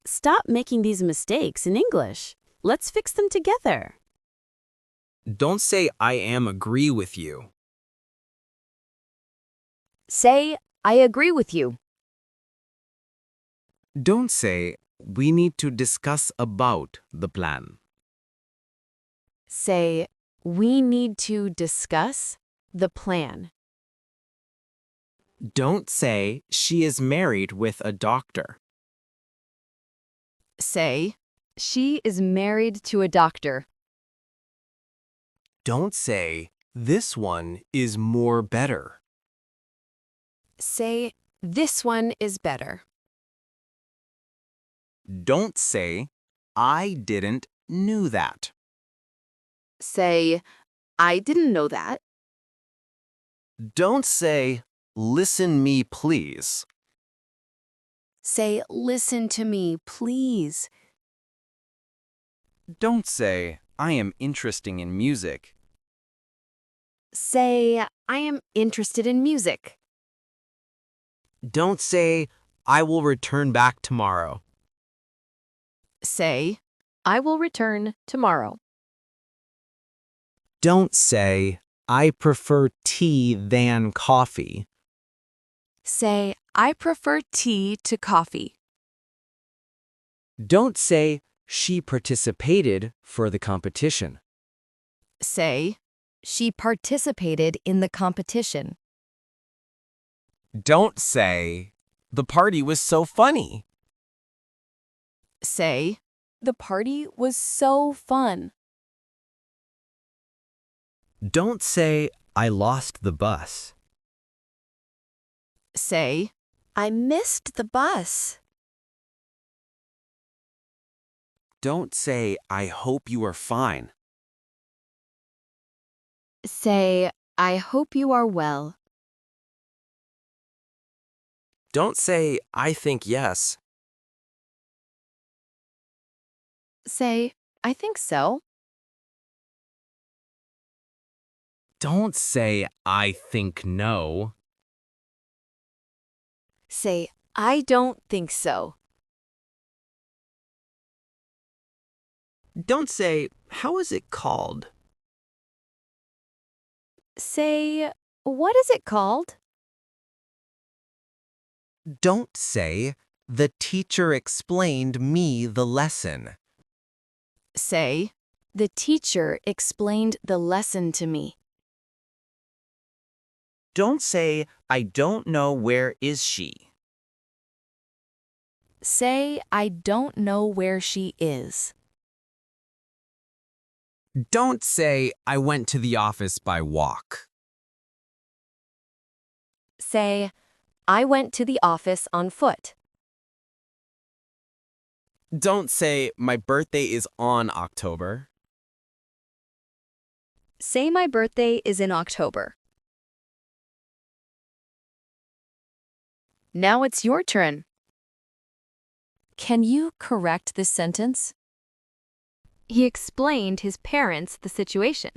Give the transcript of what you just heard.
stop making these mistakes in English. Let's fix them together. Don't say I am agree with you. Say, I agree with you. Don't say we need to discuss about the plan. Say, we need to discuss the plan. Don't say she is married with a doctor. Say, she is married to a doctor. Don't say this one is more better. Say, this one is better. Don't say I didn't knew that. Say, I didn't know that. Don't say listen me please. Say, listen to me, please. Don't say I am interested in music. Say, I am interested in music. Don't say I will return back tomorrow. Say, I will return tomorrow. Don't say I prefer tea than coffee. Say, I prefer tea to coffee. Don't say she participated for the competition. Say, she participated in the competition. Don't say the party was so funny. Say, the party was so fun. Don't say I lost the bus. Say, I missed the bus. Don't say I hope you are fine. Say, I hope you are well. Don't say I think yes. Say, I think so. Don't say I think no. Say, I don't think so. Don't say how is it called. Say, what is it called? Don't say the teacher explained me the lesson. Say, the teacher explained the lesson to me. Don't say I don't know where is she. Say, I don't know where she is. Don't say I went to the office by walk. Say, I went to the office on foot. Don't say my birthday is on October. Say my birthday is in October. Now it's your turn. Can you correct this sentence? He explained his parents the situation.